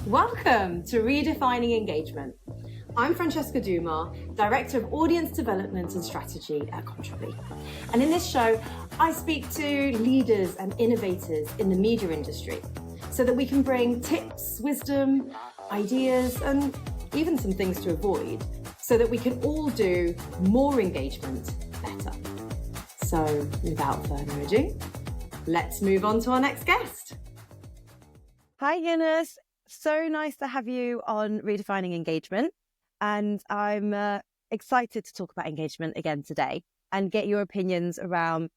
Welcome to Redefining Engagement. I'm Francesca Dumas, Director of Audience Development and Strategy at Contribly. And in this show, I speak to leaders and innovators in the media industry so that we can bring tips, wisdom, ideas, and even some things to avoid so that we can all do more engagement better. So without further ado, let's move on to our next guest. Hi, Yunus. So nice to have you on Redefining Engagement. And I'm excited to talk about engagement again today and get your opinions around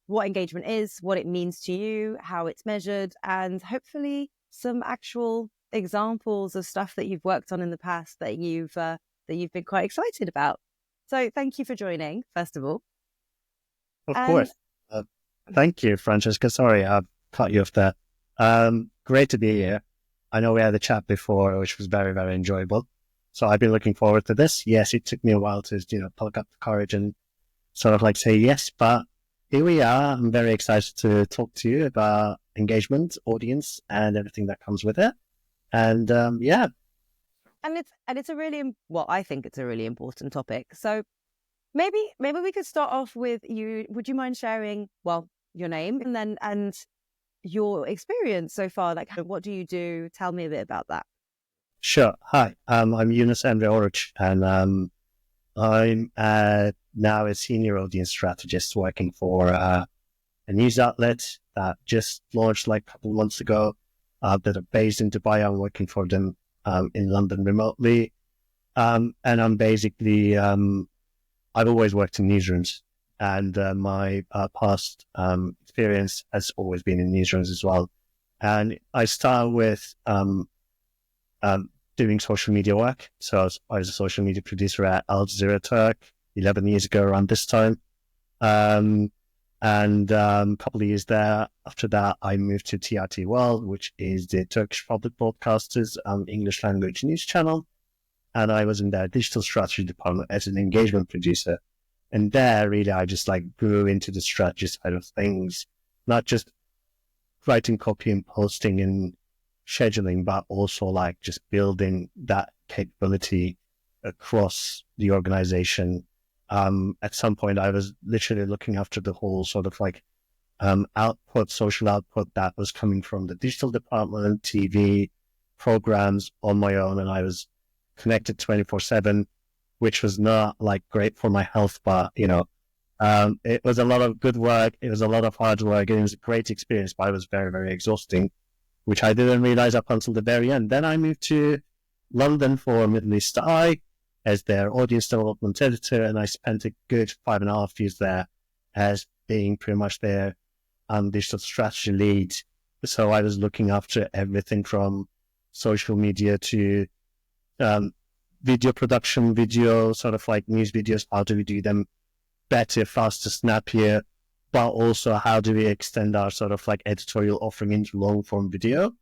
what engagement is, what it means to you, how it's measured, and hopefully some actual examples of stuff that you've worked on in the past that you've been quite excited about. So thank you for joining, first of all. Of course. Thank you, Francesca. Sorry, I cut you off there. Great to be here. I know we had a chat before, which was very, very enjoyable. So I've been looking forward to this. Yes, it took me a while to, pluck up the courage and sort of like say yes, but here we are. I'm very excited to talk to you about engagement, audience, and everything that comes with it. And yeah. And it's a really, well, I think it's a really important topic. So maybe we could start off with you. Would you mind sharing, well, your name and your experience so far? Like, what do you do? Tell me a bit about that. Sure. Hi, I'm Yunus Emre Oruc, and I'm now a senior audience strategist working for a news outlet that just launched like a couple of months ago that are based in Dubai. I'm working for them in London remotely. And I'm basically, I've always worked in newsrooms, and my past experience has always been in newsrooms as well. And I start with doing social media work. So I was a social media producer at Jazeera Turk 11 years ago around this time. And a couple of years there, after that, I moved to TRT World, which is the Turkish public broadcasters English language news channel. And I was in their digital strategy department as an engagement producer. And there, really, I just like grew into the strategy side of things, not just writing copy and posting and scheduling, but also like just building that capability across the organization. At some point, I was literally looking after the whole sort of like social output that was coming from the digital department, TV programs on my own, and I was connected 24/7, which was not like great for my health, but it was a lot of good work. It was a lot of hard work. And it was a great experience, but it was very, very exhausting, which I didn't realize up until the very end. Then I moved to London for Middle East Eye as their audience development editor, and I spent a good 5.5 years there as being pretty much their digital strategy lead. So I was looking after everything from social media to video production, video sort of like news videos. How do we do them better, faster, snappier? But also how do we extend our sort of like editorial offering into long form video?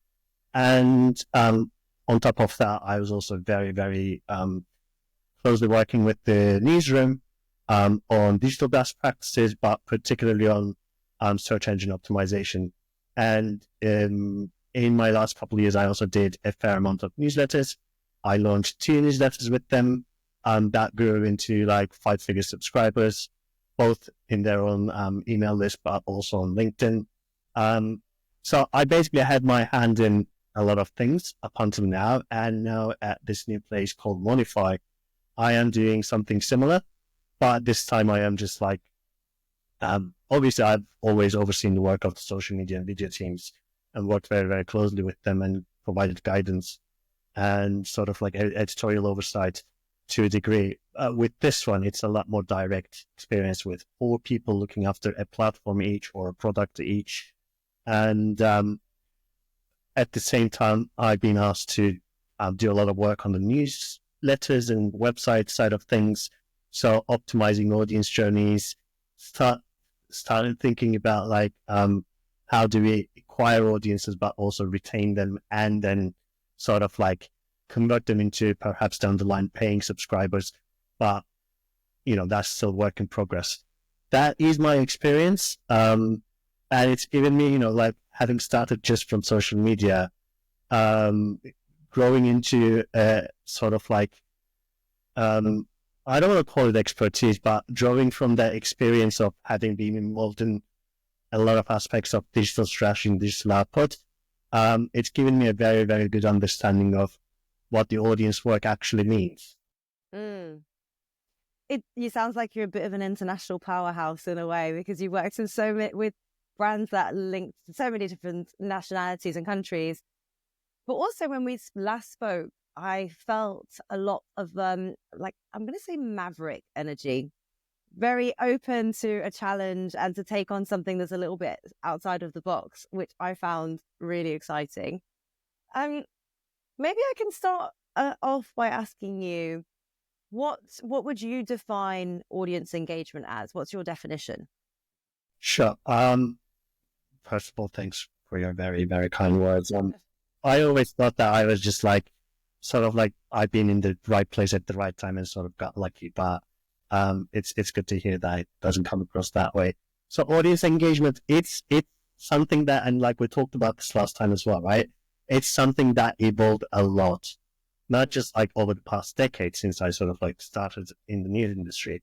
And on top of that, I was also very, very closely working with the newsroom on digital best practices, but particularly on search engine optimization. And in my last couple of years, I also did a fair amount of newsletters. I launched 2 newsletters with them that grew into like 5-figure subscribers, both in their own email list, but also on LinkedIn. So I basically had my hand in a lot of things up until now. And now at this new place called Monify, I am doing something similar, but this time I am just like, obviously I've always overseen the work of the social media and video teams and worked very, very closely with them and provided guidance and sort of like editorial oversight to a degree. With this one, it's a lot more direct experience with 4 people looking after a platform each or a product each. And at the same time, I've been asked to do a lot of work on the newsletters and website side of things. So optimizing audience journeys, started thinking about like how do we acquire audiences, but also retain them and then sort of like convert them into perhaps down the line paying subscribers. But, that's still work in progress. That is my experience. And it's given me, like having started just from social media, growing into sort of like, I don't want to call it expertise, but drawing from that experience of having been involved in a lot of aspects of digital strategy and digital output, it's given me a very, very good understanding of what the audience work actually means. Mm. You sounds like you're a bit of an international powerhouse in a way, because you worked in with brands that link to so many different nationalities and countries. But also when we last spoke, I felt a lot of like, I'm going to say maverick energy, very open to a challenge and to take on something that's a little bit outside of the box, which I found really exciting. Maybe I can start off by asking you, what would you define audience engagement as? What's your definition? Sure. First of all, thanks for your very, very kind words. I always thought that I was just like, sort of like I've been in the right place at the right time and sort of got lucky, but it's good to hear that it doesn't come across that way. So audience engagement, it's something that, and like we talked about this last time as well, right? It's something that evolved a lot, not just like over the past decade since I sort of like started in the news industry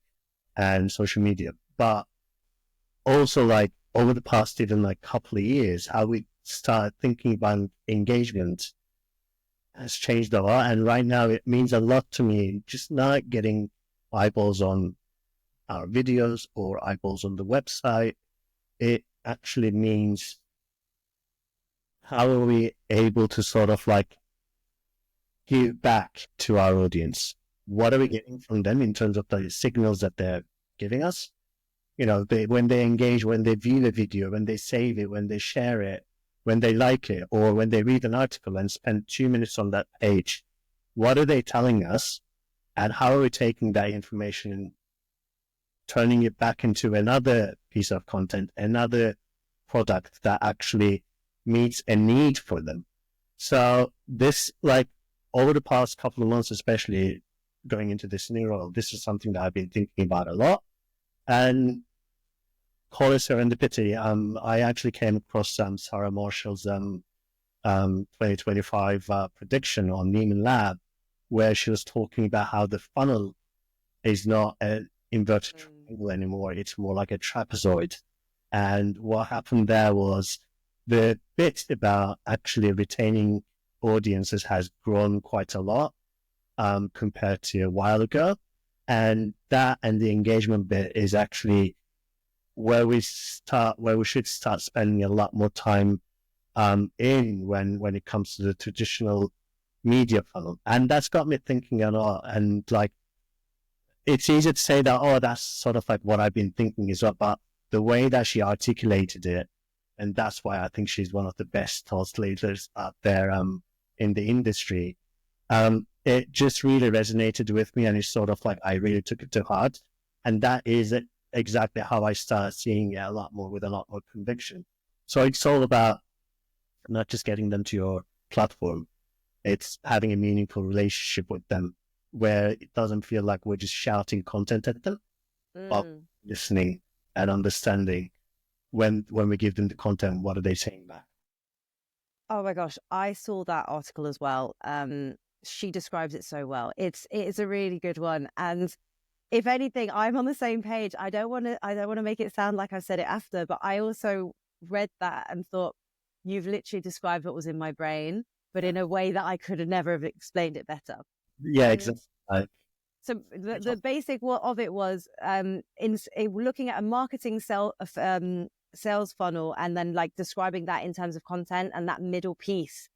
and social media, but also like over the past even like couple of years, how we start thinking about engagement has changed a lot. And right now it means a lot to me, just not getting eyeballs on our videos or eyeballs on the website. It actually means how are we able to sort of like give back to our audience? What are we getting from them in terms of the signals that they're giving us? You know, when they engage, when they view the video, when they save it, when they share it, when they like it, or when they read an article and spend 2 minutes on that page, what are they telling us? And how are we taking that information and turning it back into another piece of content, another product that actually meets a need for them? So this, like, over the past couple of months, especially going into this new role, this is something that I've been thinking about a lot. And call it serendipity. I actually came across Sarah Marshall's 2025 prediction on Niemen Lab, where she was talking about how the funnel is not an inverted triangle anymore. It's more like a trapezoid. And what happened there was the bit about actually retaining audiences has grown quite a lot compared to a while ago. And that and the engagement bit is actually where we should start spending a lot more time in when it comes to the traditional media funnel. And that's got me thinking a lot. And like, it's easy to say that, oh, that's sort of like what I've been thinking as well, but the way that she articulated it, and that's why I think she's one of the best thought leaders out there in the industry. It just really resonated with me, and it's sort of like I really took it to heart. And that is exactly how I started seeing it a lot more with a lot more conviction. So it's all about not just getting them to your platform. It's having a meaningful relationship with them where it doesn't feel like we're just shouting content at them, but listening and understanding when we give them the content, what are they saying back? Oh my gosh, I saw that article as well. She describes it so well. It's a really good one. And if anything, I'm on the same page. I don't want to make it sound like I said it after, but I also read that and thought, you've literally described what was in my brain, but in a way that I could have never have explained it better. Yeah, exactly. So the basic of it was looking at a marketing sales funnel and then like describing that in terms of content and that middle piece.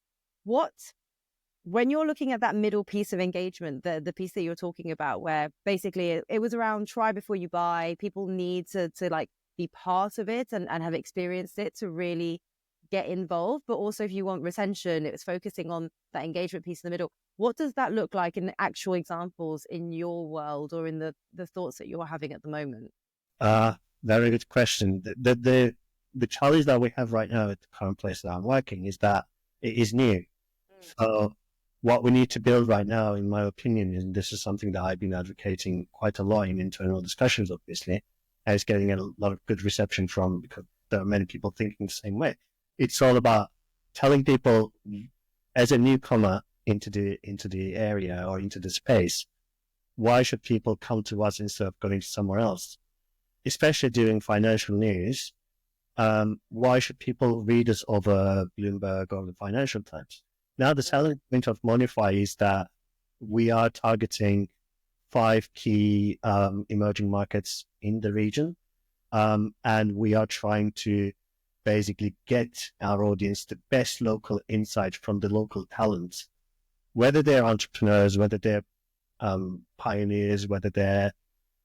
When you're looking at that middle piece of engagement, the piece that you're talking about, where basically it was around try before you buy, people need to like be part of it and have experienced it to really get involved. But also if you want retention, it was focusing on that engagement piece in the middle. What does that look like in actual examples in your world or in the thoughts that you're having at the moment? Very good question. The challenge that we have right now at the current place that I'm working is that it is new. So what we need to build right now, in my opinion, and this is something that I've been advocating quite a lot in internal discussions, obviously, and it's getting a lot of good reception from, because there are many people thinking the same way. It's all about telling people as a newcomer, into the area or into the space, why should people come to us instead of going somewhere else? Especially during financial news, why should people read us over Bloomberg or the Financial Times? Now, the selling point of Monify is that we are targeting 5 key emerging markets in the region, and we are trying to basically get our audience the best local insight from the local talents, whether they're entrepreneurs, whether they're pioneers, whether they're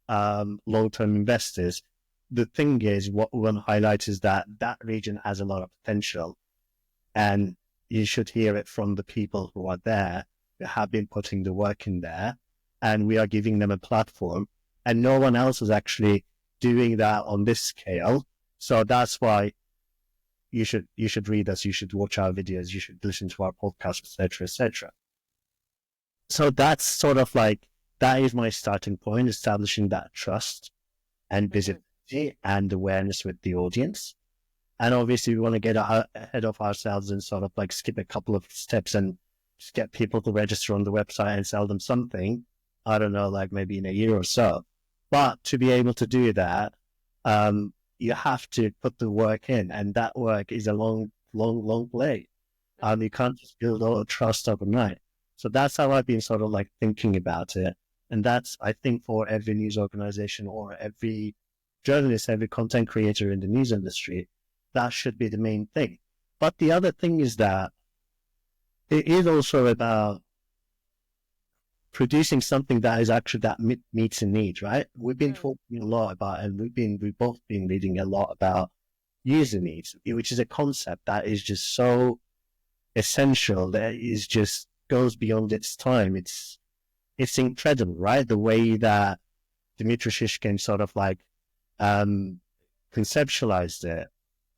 long-term investors. The thing is, what we want to highlight is that region has a lot of potential, and you should hear it from the people who are there, who have been putting the work in there, and we are giving them a platform, and no one else is actually doing that on this scale. So that's why you should read us, you should watch our videos, you should listen to our podcast, etc., etc. So that's sort of like, that is my starting point, establishing that trust and visibility and awareness with the audience. And obviously we want to get ahead of ourselves and sort of like skip a couple of steps and just get people to register on the website and sell them something. I don't know, like maybe in a year or so. But to be able to do that, you have to put the work in, and that work is a long play. You can't just build all the trust overnight. So that's how I've been sort of like thinking about it. And that's, I think, for every news organization or every journalist, every content creator in the news industry, that should be the main thing. But the other thing is that it is also about producing something that is actually that meets a need, right? We've been talking a lot about, and we've both been reading a lot about user needs, which is a concept that is just so essential, that is just goes beyond its time. It's incredible, right? The way that Dmitry Shishkin sort of like conceptualized it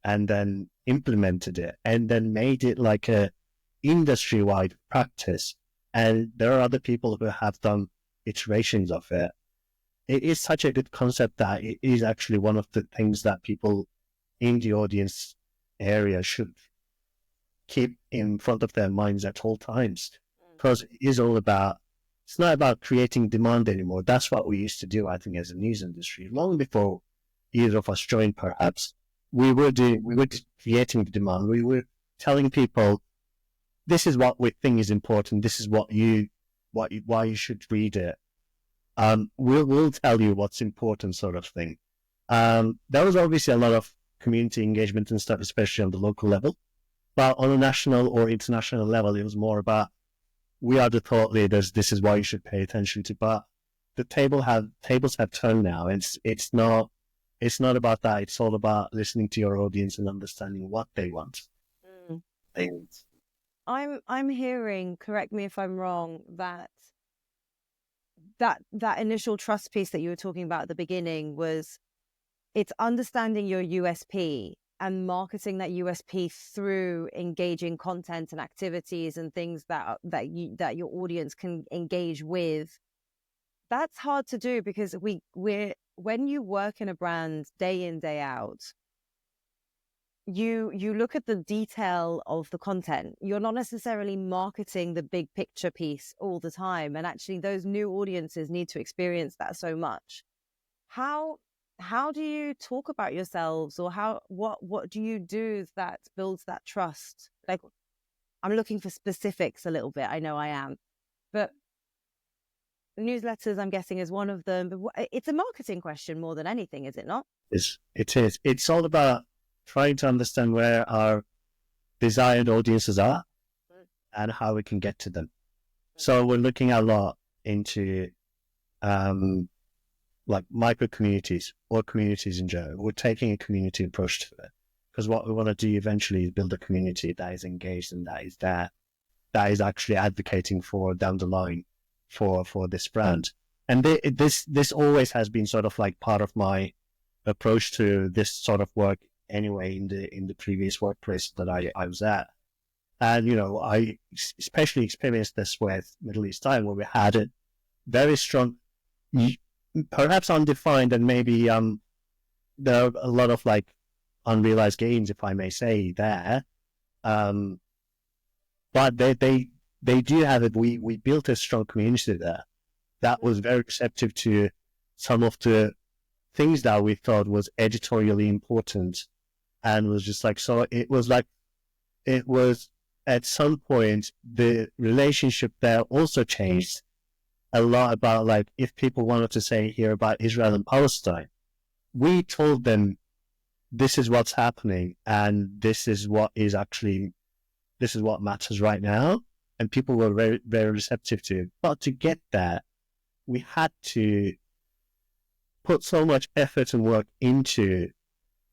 and then implemented it and then made it like a industry-wide practice. And there are other people who have done iterations of it. It is such a good concept that it is actually one of the things that people in the audience area should keep in front of their minds at all times. Because it is all about, it's not about creating demand anymore. That's what we used to do, I think, as a news industry. Long before either of us joined, perhaps, we were creating the demand. We were telling people, this is what we think is important. This is why you should read it. We'll tell you what's important, sort of thing. There was obviously a lot of community engagement and stuff, especially on the local level. But on a national or international level, it was more about, we are the thought leaders. This is why you should pay attention to. But the tables have turned now. It's not about that. It's all about listening to your audience and understanding what they want. I'm hearing, correct me if I'm wrong, that initial trust piece that you were talking about at the beginning was, it's understanding your USP and marketing that USP through engaging content and activities and things that your audience can engage with. That's hard to do because when you work in a brand day in, day out, you look at the detail of the content. You're not necessarily marketing the big picture piece all the time. And actually those new audiences need to experience that so much. How do you talk about yourselves, or what do you do that builds that trust? Like, I'm looking for specifics a little bit. I know I am, but newsletters, I'm guessing, is one of them. But it's a marketing question more than anything, is it not? It is. It's all about trying to understand where our desired audiences are and how we can get to them. So we're looking a lot into like micro communities or communities in general. We're taking a community approach to it, because what we want to do eventually is build a community that is engaged and that is actually advocating for down the line for this brand. And this always has been sort of like part of my approach to this sort of work anyway, in the previous workplace that I was at. And, you know, I especially experienced this with Middle East Time, where we had a very strong, perhaps undefined, and maybe there are a lot of like unrealized gains, if I may say, there. But they they do have it. We built a strong community there that was very receptive to some of the things that we thought was editorially important, and was just like, so it was at some point the relationship there also changed a lot about like, if people wanted to say here about Israel and Palestine, we told them this is what's happening and this is what matters right now, and people were very, very receptive to it. But to get there, we had to put so much effort and work into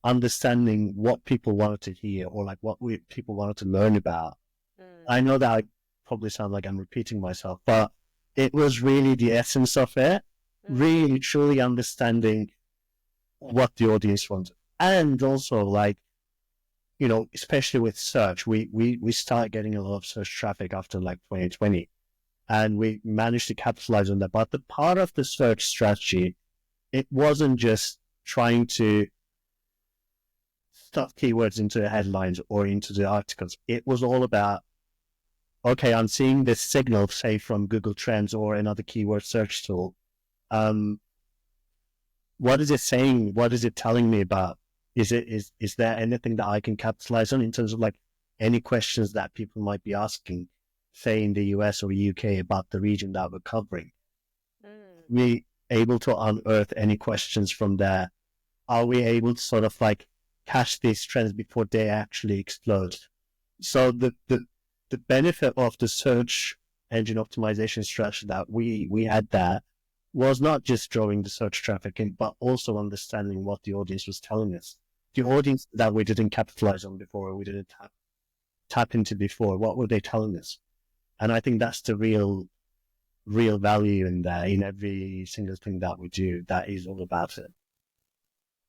understanding what people wanted to hear, or like what people wanted to learn about. I know that I probably sound like I'm repeating myself, but it was really the essence of it, really truly understanding what the audience wanted. And also, like, you know, especially with search, we started getting a lot of search traffic after like 2020, and we managed to capitalize on that. But the part of the search strategy, it wasn't just trying to stuff keywords into the headlines or into the articles. It was all about, okay, I'm seeing this signal, say from Google Trends or another keyword search tool. What is it saying? What is it telling me about? Is there anything that I can capitalize on in terms of like any questions that people might be asking, say in the US or UK about the region that we're covering? We able to unearth any questions from there? Are we able to sort of like catch these trends before they actually explode? So the benefit of the search engine optimization strategy that we had there was not just drawing the search traffic in, but also understanding what the audience was telling us. The audience that we didn't capitalize on before, we didn't tap into before, what were they telling us? And I think that's the real value in there, in every single thing that we do. That is all about it.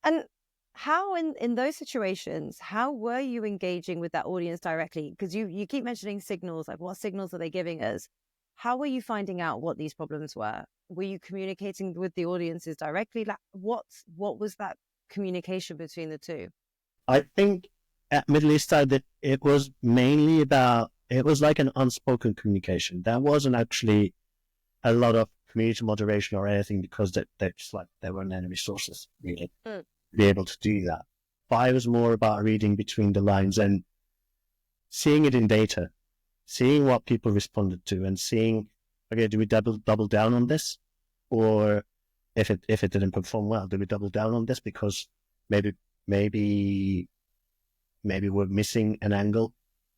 And how in those situations, how were you engaging with that audience directly? Because you keep mentioning signals, like what signals are they giving us? How were you finding out what these problems were? Were you communicating with the audiences directly? Like what was that communication between the two? I think at Middle East Side that it was mainly about, it was like an unspoken communication. There wasn't actually a lot of community moderation or anything, because there weren't any resources really to be able to do that. But it was more about reading between the lines and seeing it in data, seeing what people responded to, and seeing, okay, do we double down on this? Or if it didn't perform well, do we double down on this because maybe we're missing an angle?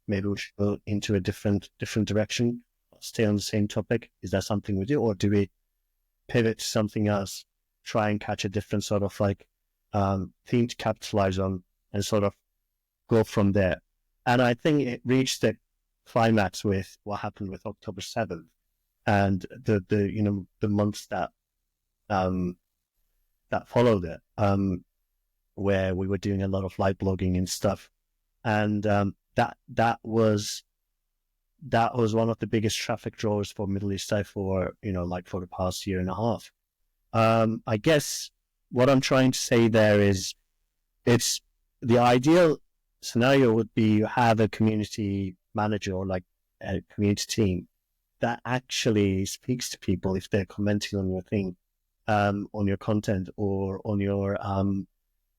Maybe we should go into a different direction, stay on the same topic. Is that something we do? Or do we pivot to something else, try and catch a different sort of like theme to capitalize on, and sort of go from there? And I think it reached the climax with what happened with October 7th and the months that followed it, where we were doing a lot of live blogging and stuff. And that was one of the biggest traffic drawers for Middle East Side for the past year and a half. I guess what I'm trying to say there is, it's the ideal scenario would be you have a community manager or like a community team that actually speaks to people if they're commenting on your thing, on your content, or on your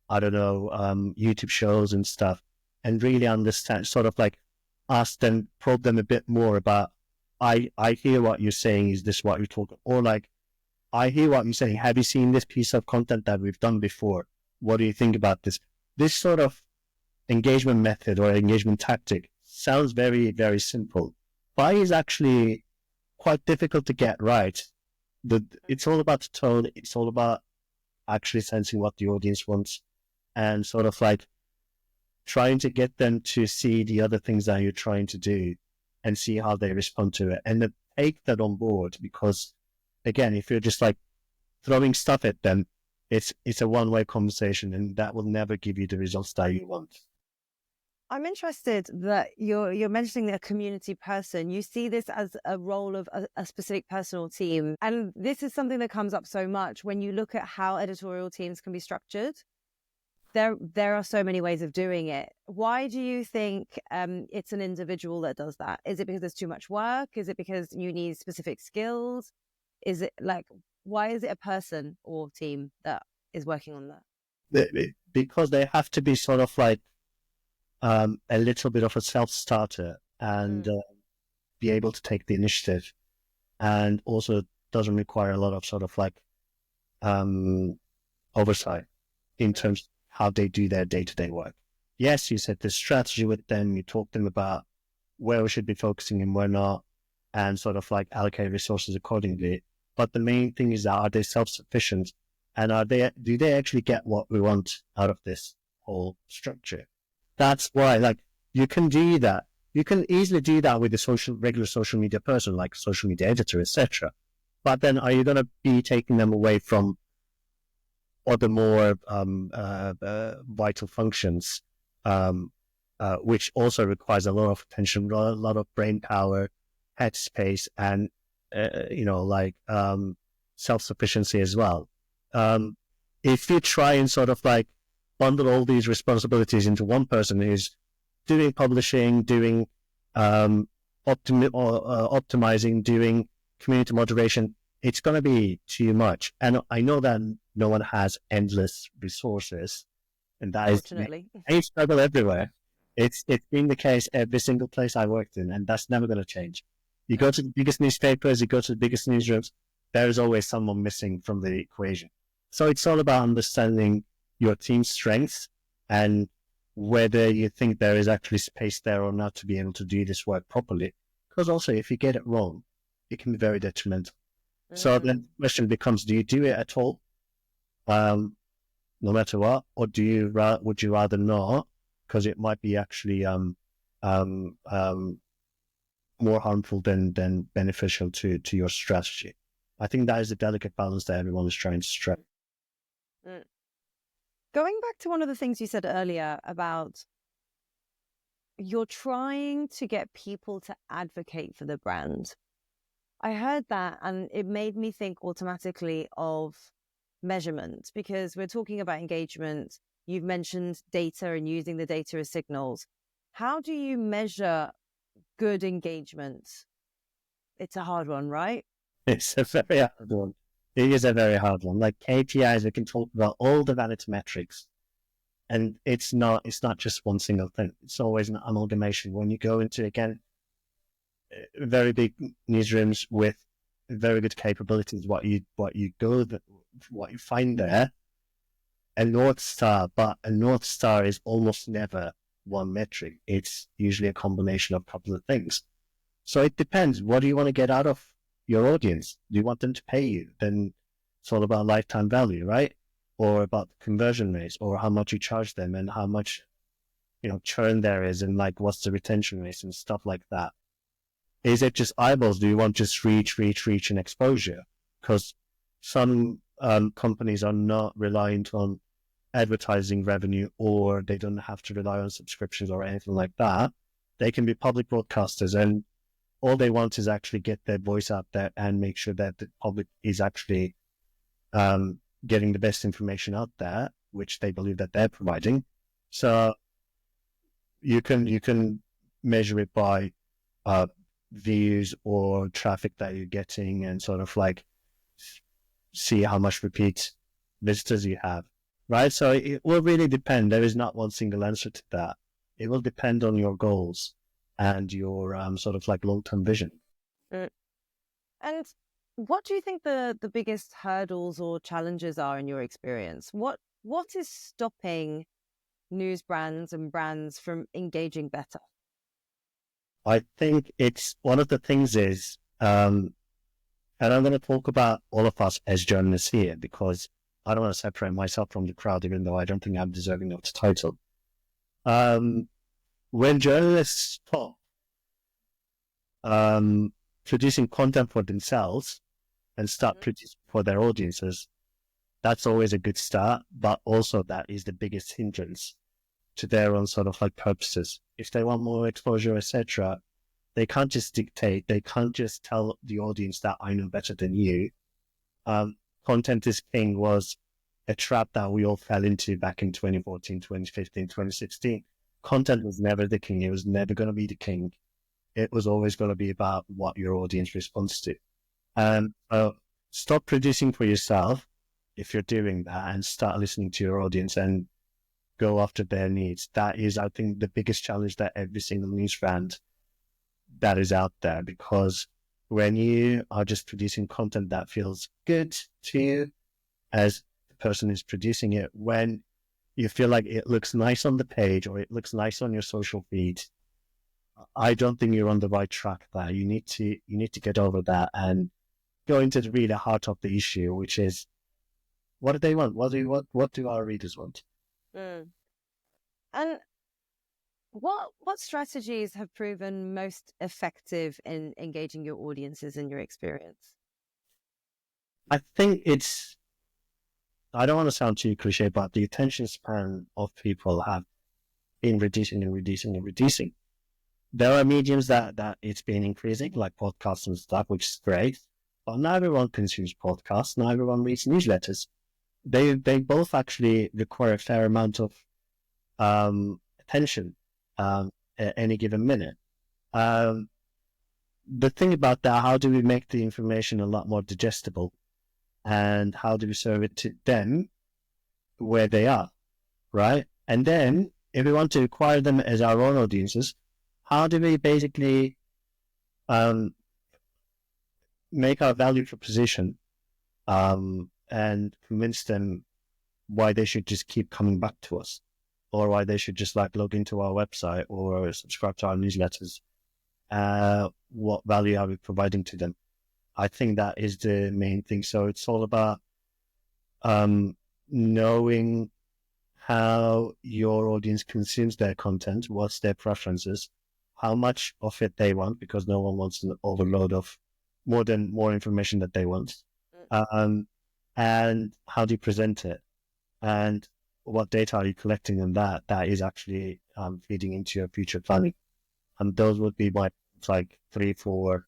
YouTube shows and stuff, and really understand, sort of like ask them, probe them a bit more about, I hear what you're saying, is this what you're talking, or like, I hear what you're saying, have you seen this piece of content that we've done before? What do you think about this? This sort of engagement method or engagement tactic sounds very, very simple, but is actually quite difficult to get right. It's all about the tone. It's all about actually sensing what the audience wants, and sort of like trying to get them to see the other things that you're trying to do and see how they respond to it, and then take that on board. Because again, if you're just like throwing stuff at them, it's a one-way conversation, and that will never give you the results that you want. I'm interested that you're mentioning a community person. You see this as a role of a specific personal team. And this is something that comes up so much when you look at how editorial teams can be structured. there are so many ways of doing it. Why do you think it's an individual that does that? Is it because there's too much work? Is it because you need specific skills? Is it like, why is it a person or team that is working on that? Because they have to be sort of like a little bit of a self-starter and be able to take the initiative, and also doesn't require a lot of sort of like oversight in terms of how they do their day-to-day work. Yes, you set the strategy with them, you talk to them about where we should be focusing and where not, and sort of like allocate resources accordingly. But the main thing is, are they self-sufficient, and do they actually get what we want out of this whole structure? That's why, like, you can do that. You can easily do that with a regular social media person, like social media editor, etc. But then, are you going to be taking them away from other more vital functions, which also requires a lot of attention, a lot of brain power, headspace, and self-sufficiency as well. If you try and sort of like bundle all these responsibilities into one person who's doing publishing, doing optimizing, doing community moderation, it's going to be too much. And I know that no one has endless resources, and that is a struggle everywhere. It's been the case every single place I worked in, and that's never going to change. You go to the biggest newspapers, you go to the biggest newsrooms, there's always someone missing from the equation. So it's all about understanding your team's strengths and whether you think there is actually space there or not to be able to do this work properly. Because also, if you get it wrong, it can be very detrimental. So then the question becomes, do you do it at all, no matter what, or would you rather not, because it might be actually more harmful than beneficial to your strategy? I think that is a delicate balance that everyone is trying to strike. Going back to one of the things you said earlier about you're trying to get people to advocate for the brand. I heard that and it made me think automatically of measurement, because we're talking about engagement. You've mentioned data and using the data as signals. How do you measure good engagement? It's a hard one, right? It's a very hard one. It is a very hard one. Like KPIs, we can talk about all the vanity metrics, and it's not just one single thing. It's always an amalgamation. When you go into, again, very big newsrooms with very good capabilities, what you find there, a North Star, but a North Star is almost never one metric. It's usually a combination of a couple of things. So it depends. What do you want to get out of your audience? Do you want them to pay you? Then it's all about lifetime value, right? Or about conversion rates, or how much you charge them, and how much churn there is, and like what's the retention rates and stuff like that. Is it just eyeballs? Do you want just reach and exposure? Because some companies are not reliant on advertising revenue, or they don't have to rely on subscriptions or anything like that. They can be public broadcasters, and all they want is actually get their voice out there and make sure that the public is actually getting the best information out there, which they believe that they're providing. So you can measure it by views or traffic that you're getting, and sort of like see how much repeat visitors you have, right? So it will really depend. There is not one single answer to that. It will depend on your goals and your sort of like long-term vision. And what do you think the biggest hurdles or challenges are in your experience? What is stopping news brands and brands from engaging better? I think it's one of the things is, and I'm going to talk about all of us as journalists here, because I don't want to separate myself from the crowd, even though I don't think I'm deserving of the title. When journalists stop producing content for themselves and start producing for their audiences, that's always a good start, but also that is the biggest hindrance to their own sort of like purposes. If they want more exposure, etc., they can't just dictate. They can't just tell the audience that I know better than you. Content is king was a trap that we all fell into back in 2014, 2015, 2016. Content was never the king. It was never going to be the king. It was always going to be about what your audience responds to. And stop producing for yourself if you're doing that, and start listening to your audience and go after their needs. That is, I think, the biggest challenge that every single news brand that is out there, because when you are just producing content that feels good to you as the person who's producing it, when you feel like it looks nice on the page or it looks nice on your social feed, I don't think you're on the right track there. You need to get over that and go into the really heart of the issue, which is, what do they want? What do our readers want? And what strategies have proven most effective in engaging your audiences in your experience? I think I don't want to sound too cliche, but the attention span of people have been reducing and reducing and reducing. There are mediums that it's been increasing, like podcasts and stuff, which is great. But not everyone consumes podcasts. Not everyone reads newsletters. They both actually require a fair amount of attention at any given minute. The thing about that, how do we make the information a lot more digestible, and how do we serve it to them where they are, right? And then if we want to acquire them as our own audiences, how do we basically make our value proposition and convince them why they should just keep coming back to us, or why they should just like log into our website or subscribe to our newsletters? What value are we providing to them? I think that is the main thing. So it's all about knowing how your audience consumes their content, what's their preferences, how much of it they want, because no one wants an overload of more information that they want, and how do you present it, and what data are you collecting, and that is actually feeding into your future planning. And those would be my 3-4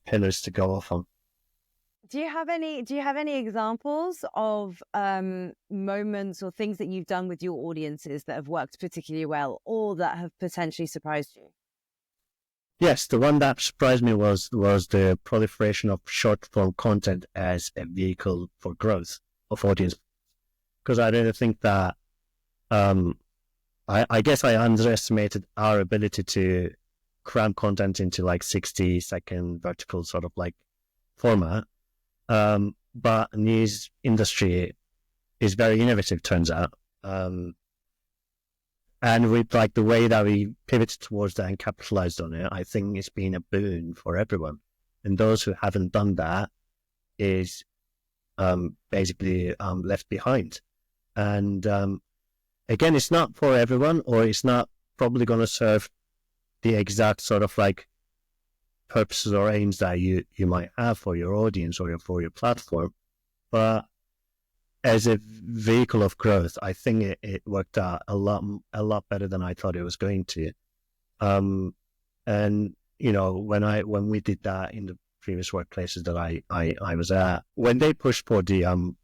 pillars to go off on. Do you have any examples of moments or things that you've done with your audiences that have worked particularly well, or that have potentially surprised you? Yes, the one that surprised me was the proliferation of short form content as a vehicle for growth of audience. Because I really think that I guess I underestimated our ability to cram content into 60-second vertical sort of format. But news industry is very innovative, turns out. And with the way that we pivoted towards that and capitalized on it, I think it's been a boon for everyone. And those who haven't done that is basically left behind. And again, it's not for everyone, or it's not probably going to serve the exact sort of purposes or aims that you might have for your audience or for your platform. But as a vehicle of growth, I think it worked out a lot better than I thought it was going to. And when we did that in the previous workplaces that I was at, when they pushed for the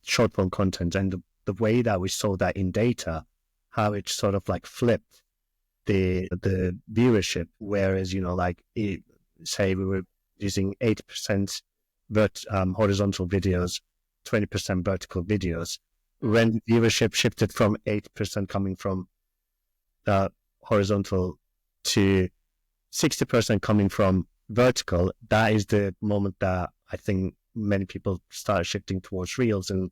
short form content, and the way that we saw that in data, how it sort of flipped the viewership, whereas say we were using 80% horizontal videos, 20% vertical videos. When the viewership shifted from 8% coming from horizontal to 60% coming from vertical, that is the moment that I think many people started shifting towards reels and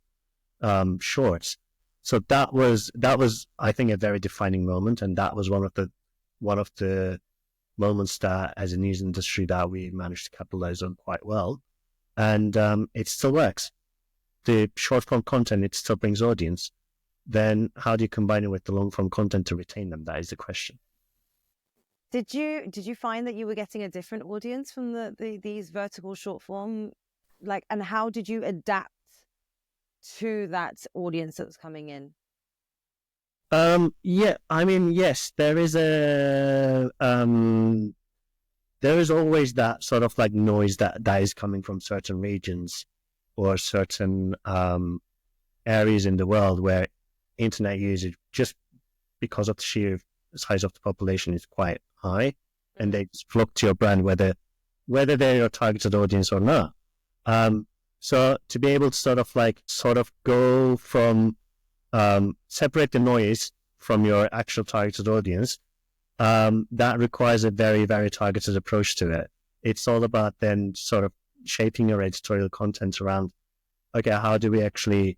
shorts. So that was I think a very defining moment, and that was one of the moments that as a news industry that we managed to capitalize on quite well. And it still works. The short form content, it still brings audience. Then how do you combine it with the long form content to retain them? That is the question. Did you find that you were getting a different audience from these vertical short form, and how did you adapt to that audience that was coming in? Yeah, I mean, yes, there is always that sort of noise that is coming from certain regions or certain areas in the world where internet usage, just because of the sheer size of the population, is quite high, and they just flock to your brand whether they're your targeted audience or not. So to be able to sort of go from separate the noise from your actual targeted audience, that requires a very, very targeted approach to it. It's all about then sort of shaping your editorial content around, okay, how do we actually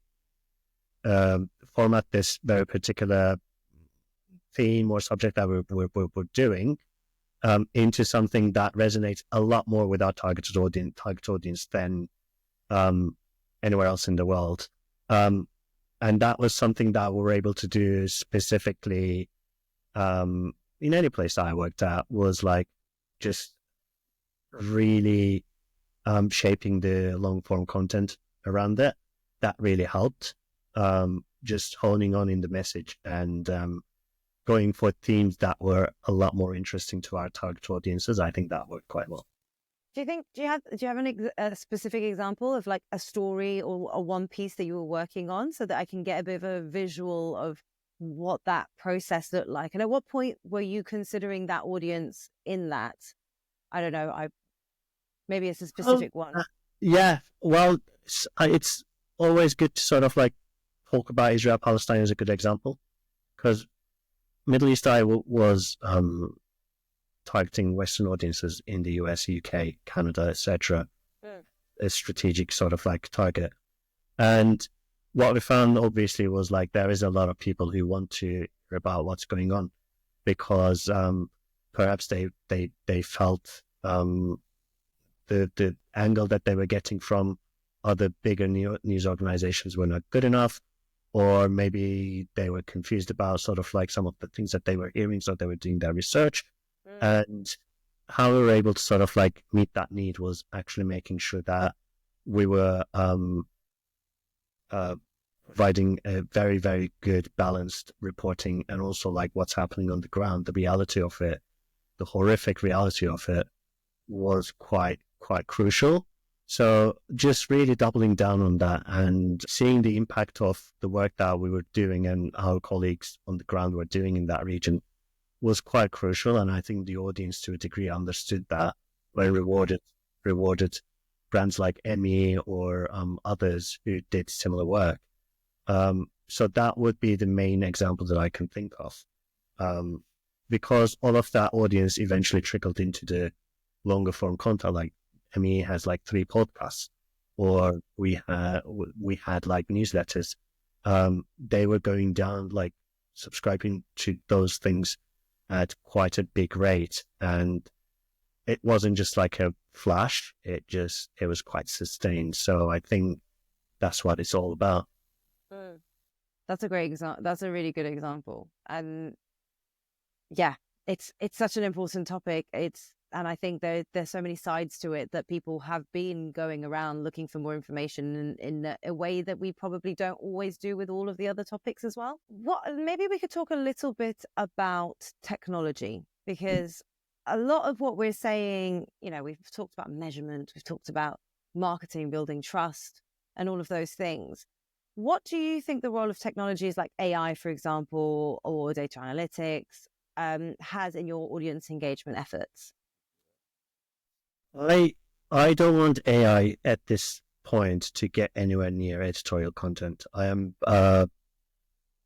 format this very particular theme or subject that we're doing into something that resonates a lot more with our target audience than anywhere else in the world. And that was something that we were able to do specifically in any place that I worked at, was like just really shaping the long form content around it. That really helped. Just honing on in the message and going for themes that were a lot more interesting to our target audiences. I think that worked quite well. Do you have a specific example of like a story or a one piece that you were working on, so that I can get a bit of a visual of what that process looked like? And at what point were you considering that audience in that? I don't know. Maybe it's a specific one. Yeah. Well, it's always good to sort of like talk about Israel Palestine as a good example, because Middle East Eye was targeting Western audiences in the US, UK, Canada, etc. A strategic sort of like target. And what we found obviously was like there is a lot of people who want to hear about what's going on, because perhaps they felt the angle that they were getting from other bigger news organizations were not good enough, or maybe they were confused about sort of like some of the things that they were hearing, so they were doing their research. And how we were able to sort of like meet that need was actually making sure that we were providing a very, very good balanced reporting, and also like what's happening on the ground, the reality of it, the horrific reality of it was quite crucial. So just really doubling down on that and seeing the impact of the work that we were doing and our colleagues on the ground were doing in that region was quite crucial. And I think the audience to a degree understood that, when rewarded brands like ME or others who did similar work. So that would be the main example that I can think of, because all of that audience eventually trickled into the longer form content. Like ME has like 3 podcasts, or we had like newsletters. They were going down, like subscribing to those things at quite a big rate, and it wasn't just like a flash, it was quite sustained. So I think that's what it's all about. That's a great example. That's a really good example. And yeah, it's such an important topic. And I think there's so many sides to it that people have been going around looking for more information in a way that we probably don't always do with all of the other topics as well. Maybe we could talk a little bit about technology, because a lot of what we're saying, we've talked about measurement, we've talked about marketing, building trust, and all of those things. What do you think the role of technologies like AI, for example, or data analytics has in your audience engagement efforts? I don't want AI at this point to get anywhere near editorial content. I am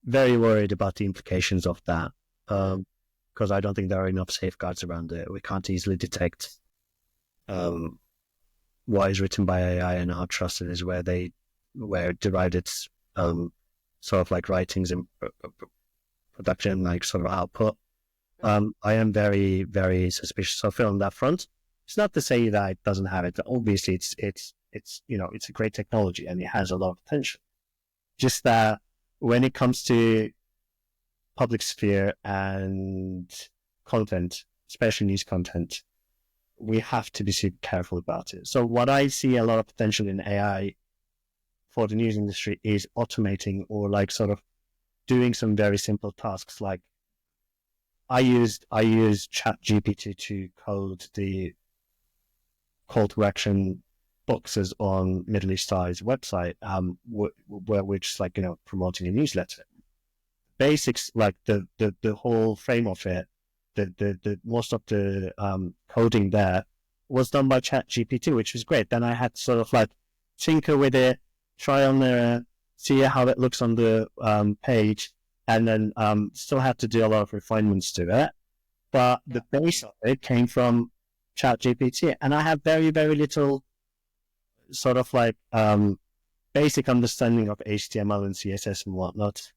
very worried about the implications of that, because I don't think there are enough safeguards around it. We can't easily detect what is written by AI and how trusted it is, where it derived its sort of like writings and production, like sort of output. I am very, very suspicious of it on that front. It's not to say that it doesn't have it. Obviously, it's a great technology and it has a lot of potential. Just that when it comes to public sphere and content, especially news content, we have to be super careful about it. So what I see a lot of potential in AI for the news industry is automating, or like sort of doing some very simple tasks. Like I used ChatGPT to code the call to action boxes on Middle East Eye's website, where we're just like, promoting a newsletter. Basics, like the whole frame of it, the most of the coding there was done by ChatGPT, which was great. Then I had to sort of like tinker with it, try on there, see how it looks on the page, and then still had to do a lot of refinements to it. But the base of it came from ChatGPT, and I have very, very little sort of like basic understanding of HTML and CSS and whatnot.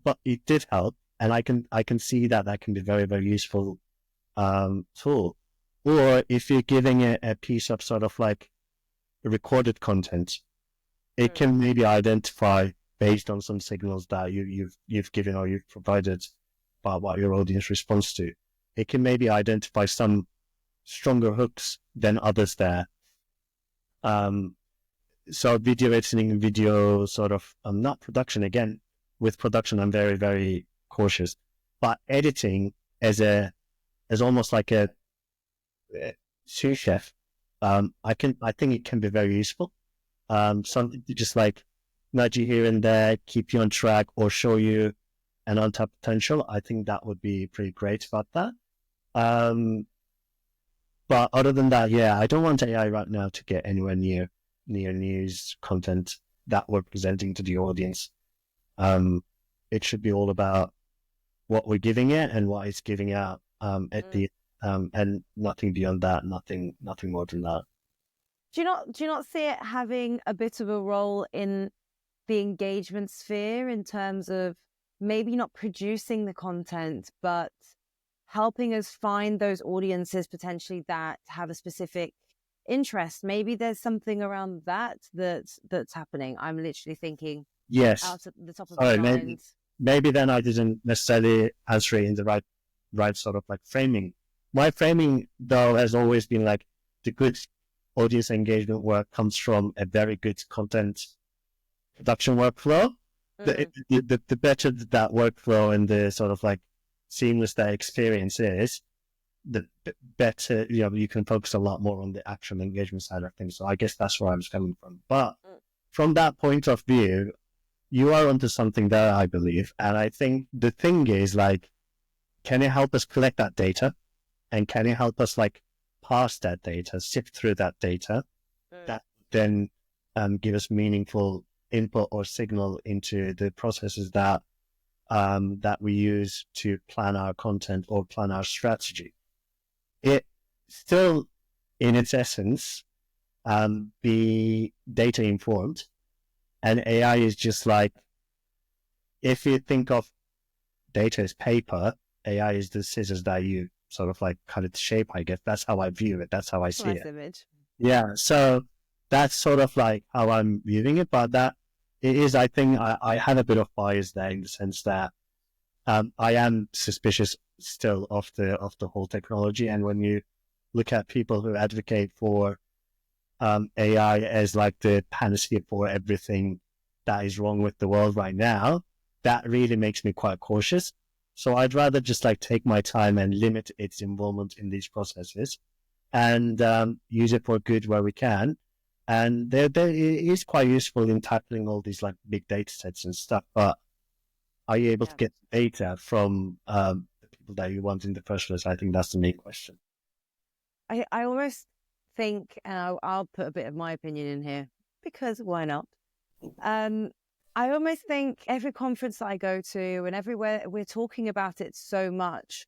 But it did help, and I can see that can be very, very useful tool. Or if you're giving it a piece of sort of like recorded content, it can maybe identify based on some signals that you've given or you've provided about what your audience responds to. It can maybe identify some stronger hooks than others there. So video editing, video sort of not production again. With production, I'm very, very cautious. But editing as almost like a sous chef, I think it can be very useful. Something to just like nudge you here and there, keep you on track, or show you an untapped potential. I think that would be pretty great about that. But other than that, yeah, I don't want AI right now to get anywhere near news content that we're presenting to the audience. It should be all about what we're giving it and what it's giving out at the and nothing beyond that, nothing more than that. Do you not see it having a bit of a role in the engagement sphere in terms of maybe not producing the content, but helping us find those audiences potentially that have a specific interest? Maybe there's something around that's happening. I'm literally thinking out at the top of my mind. Maybe then I didn't necessarily answer it in the right sort of like framing. My framing, though, has always been like the good audience engagement work comes from a very good content production workflow. The better that workflow and the sort of like seamless that experience is, the better, you can focus a lot more on the actual engagement side of things. So I guess that's where I was coming from. But from that point of view, you are onto something there, I believe. And I think the thing is, like, can it help us collect that data? And can it help us like parse that data, sift through that data, that then give us meaningful input or signal into the processes that we use to plan our content or plan our strategy? It still, in its essence, be data informed, and AI is just like, if you think of data as paper, AI is the scissors that you sort of like cut its shape, I guess. That's how I view it. That's how I see it. Image. Yeah. So that's sort of like how I'm viewing it. But that it is, I think I have a bit of bias there in the sense that I am suspicious still of the whole technology. And when you look at people who advocate for AI as like the panacea for everything that is wrong with the world right now, that really makes me quite cautious. So I'd rather just like take my time and limit its involvement in these processes and use it for good where we can. And it is quite useful in tackling all these like big data sets and stuff. But are you able to get data from the people that you want in the first place? I think that's the main question. I almost think, and I'll put a bit of my opinion in here because why not? I almost think every conference that I go to and everywhere we're talking about it so much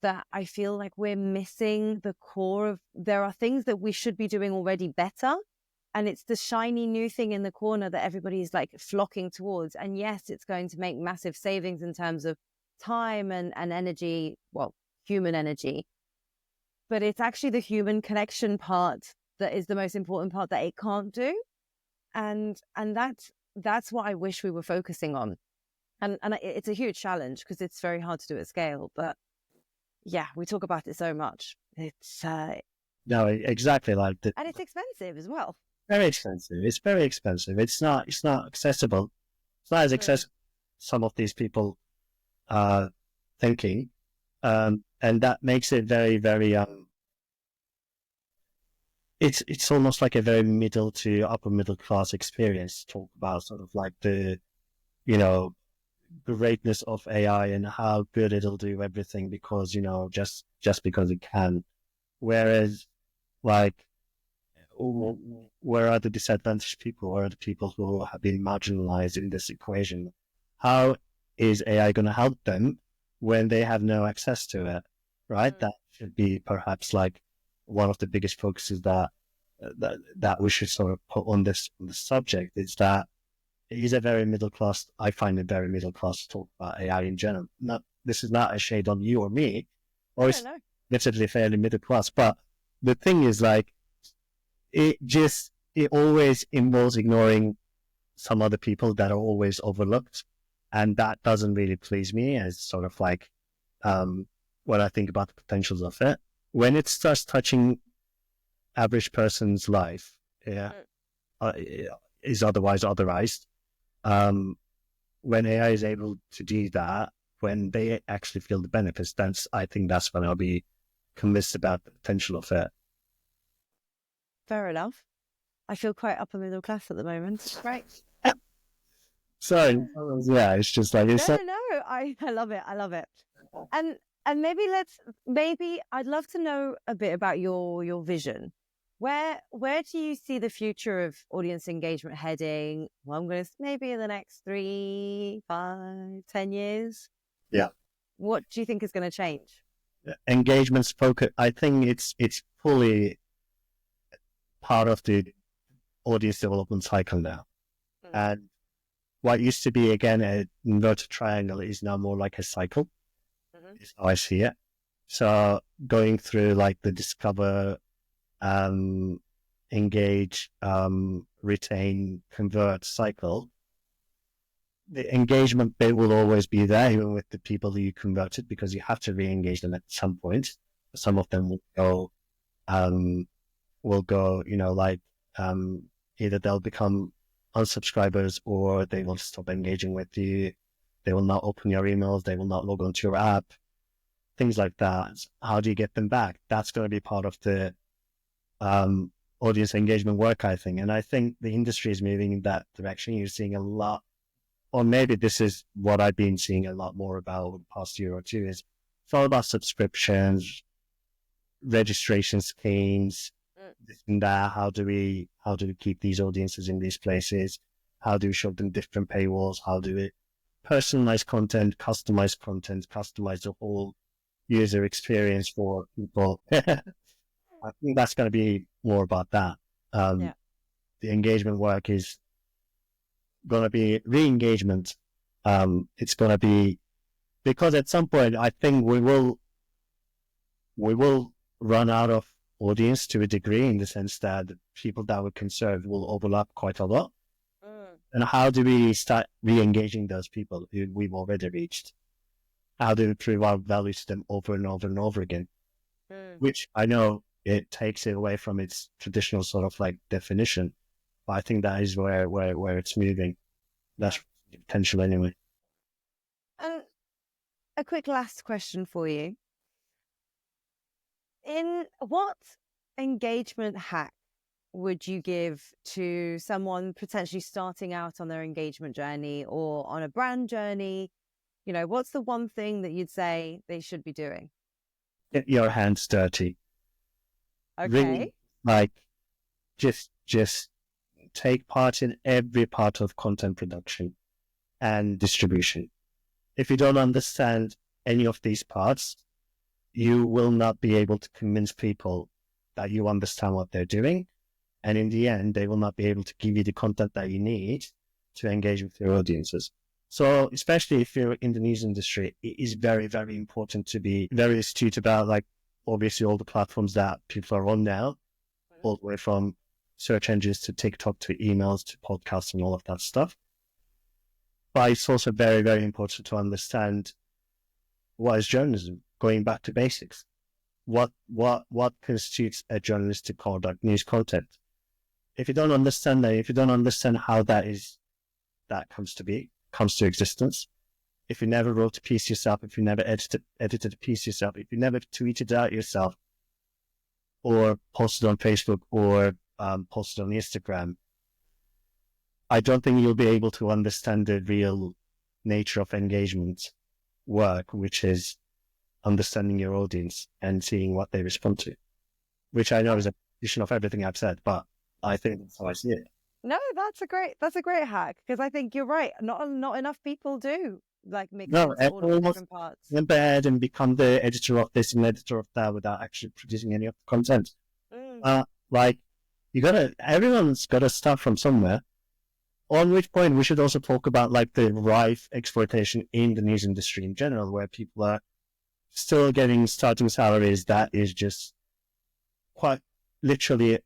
that I feel like we're missing the core of, there are things that we should be doing already better. And it's the shiny new thing in the corner that everybody's like flocking towards. And yes, it's going to make massive savings in terms of time and energy, well, human energy. But it's actually the human connection part that is the most important part that it can't do. And that's what I wish we were focusing on. And it's a huge challenge because it's very hard to do at scale. But yeah, we talk about it so much. It's no, exactly like that. And it's expensive as well. Very expensive. It's very expensive. It's not accessible. It's not as accessible as some of these people are thinking. And that makes it very, very it's almost like a very middle to upper middle class experience to talk about sort of like the, you know, greatness of AI and how good it'll do everything because, you know, just because it can. Whereas, like, where are the disadvantaged people? Where are the people who have been marginalized in this equation? How is AI going to help them when they have no access to it? Right? That should be perhaps like one of the biggest focuses that we should sort of put on this subject. Is that it is a very middle class. I find it very middle class to talk about AI in general. This is not a shade on you or me, or it's definitely fairly middle class. But the thing is, like, it always involves ignoring some other people that are always overlooked, and that doesn't really please me as sort of like when I think about the potentials of it. When it starts touching average person's life, is otherwise otherized. When AI is able to do that, when they actually feel the benefits, I think that's when I'll be convinced about the potential of it. Fair enough. I feel quite upper middle class at the moment. Right. So yeah, it's just like it's no. I love it. I love it. And maybe I'd love to know a bit about your vision. Where do you see the future of audience engagement heading? Well, I'm going to maybe in the next 3, 5, 10 years. Yeah. What do you think is going to change? Engagement's focus. I think it's fully part of the audience development cycle now. And what used to be, again, an inverted triangle is now more like a cycle. Is how I see it. So going through like the discover, engage, retain, convert cycle, the engagement bit will always be there, even with the people who you converted, because you have to re-engage them at some point. Some of them will go, you know, like, either they'll become unsubscribers or they will stop engaging with you. They will not open your emails. They will not log onto your app. Things like that. How do you get them back? That's going to be part of the audience engagement work, I think. And I think the industry is moving in that direction. You're seeing a lot, or maybe this is what I've been seeing a lot more about over the past year or two, is it's all about subscriptions, registration schemes, this and that. How do we keep these audiences in these places? How do we show them different paywalls? How do we personalize content, customize the whole user experience for people? I think that's going to be more about that. The engagement work is going to be re-engagement. It's going to be, because at some point I think we will run out of audience to a degree, in the sense that the people that we can serve will overlap quite a lot. And how do we start re-engaging those people who we've already reached? How do we prove our value to them over and over and over again? Which I know it takes it away from its traditional sort of like definition, but I think that is where it's moving. That's potential anyway. And a quick last question for you. In what engagement hack would you give to someone potentially starting out on their engagement journey or on a brand journey? You know, what's the one thing that you'd say they should be doing? Get your hands dirty. Okay. Really, like, just take part in every part of content production and distribution. If you don't understand any of these parts, you will not be able to convince people that you understand what they're doing. And in the end, they will not be able to give you the content that you need to engage with your audiences. So especially if you're in the news industry, it is very, very important to be very astute about, like, obviously all the platforms that people are on now, all the way from search engines to TikTok to emails to podcasts and all of that stuff. But it's also very, very important to understand what is journalism, going back to basics. What constitutes a journalistic conduct, news content? If you don't understand that, if you don't understand how that comes to existence, if you never wrote a piece yourself, if you never edited a piece yourself, if you never tweeted out yourself, or posted on Facebook or posted on Instagram, I don't think you'll be able to understand the real nature of engagement work, which is understanding your audience and seeing what they respond to, which I know is a addition of everything I've said, but I think that's how I see it. No, that's a great hack, because I think you're right. Not enough people do like mix No, into all of the everyone wants different parts. to embed and become the editor of this and editor of that without actually producing any of the content. Like everyone's got to start from somewhere. On which point we should also talk about like the rife exploitation in the news industry in general, where people are still getting starting salaries that is just quite literally,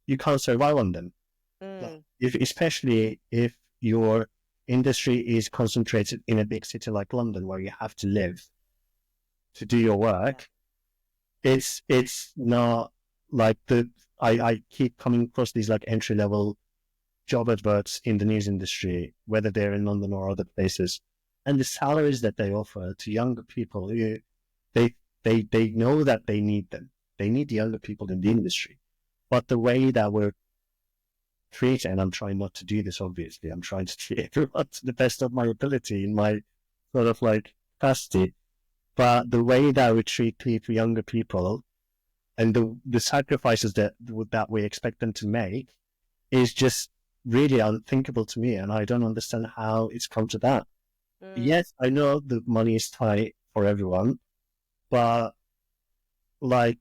you can't survive on them. Especially if your industry is concentrated in a big city like London, where you have to live to do your work. It's not like I keep coming across these like entry level job adverts in the news industry, whether they're in London or other places, and the salaries that they offer to younger people, they know that they need them. They need the younger people in the industry, but the way that we're treated, and I'm trying not to do this, obviously, I'm trying to treat everyone to the best of my ability in my sort of like capacity, but the way that we treat people, younger people, and the sacrifices that we expect them to make is just really unthinkable to me, and I don't understand how it's come to that. Yes, I know the money is tight for everyone, but like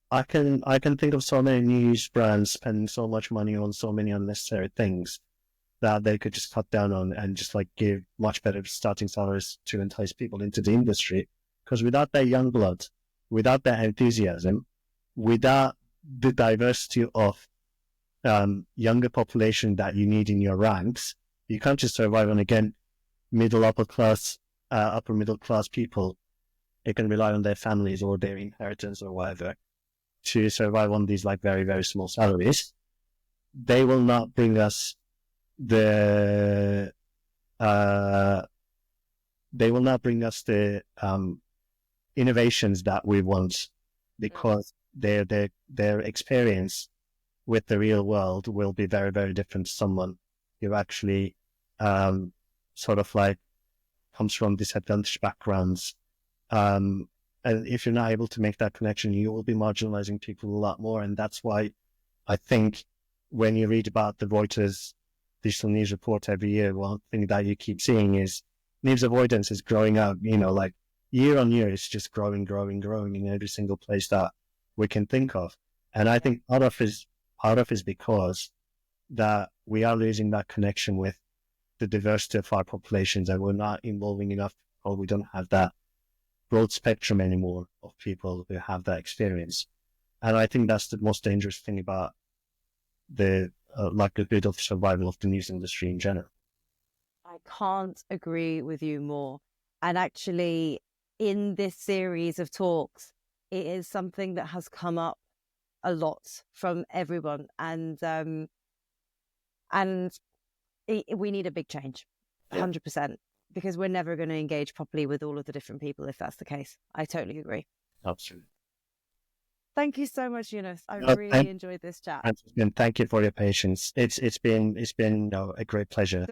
I can think of so many news brands spending so much money on so many unnecessary things that they could just cut down on and just like give much better starting salaries to entice people into the industry. Because without that young blood, without that enthusiasm, without the diversity of younger population that you need in your ranks, you can't just survive on, again, upper middle class people. They can rely on their families or their inheritance or whatever to survive on these like very, very small salaries. They will not bring us the innovations that we want, because their experience with the real world will be very, very different to someone who actually sort of like comes from disadvantaged backgrounds. And if you're not able to make that connection, you will be marginalizing people a lot more. And that's why I think when you read about the Reuters digital news report every year, one thing that you keep seeing is news avoidance is growing out, like year on year, it's just growing in every single place that we can think of. And I think part of is because that we are losing that connection with the diversity of our populations, and we're not involving enough, or we don't have that broad spectrum anymore of people who have that experience. And I think that's the most dangerous thing about the likelihood of survival of the news industry in general. I can't agree with you more. And actually, in this series of talks, it is something that has come up a lot from everyone, and we need a big change, 100%, because we're never going to engage properly with all of the different people if that's the case. I totally agree. Absolutely. Thank you so much, Yunus. I really enjoyed this chat. And thank you for your patience. It's been a great pleasure.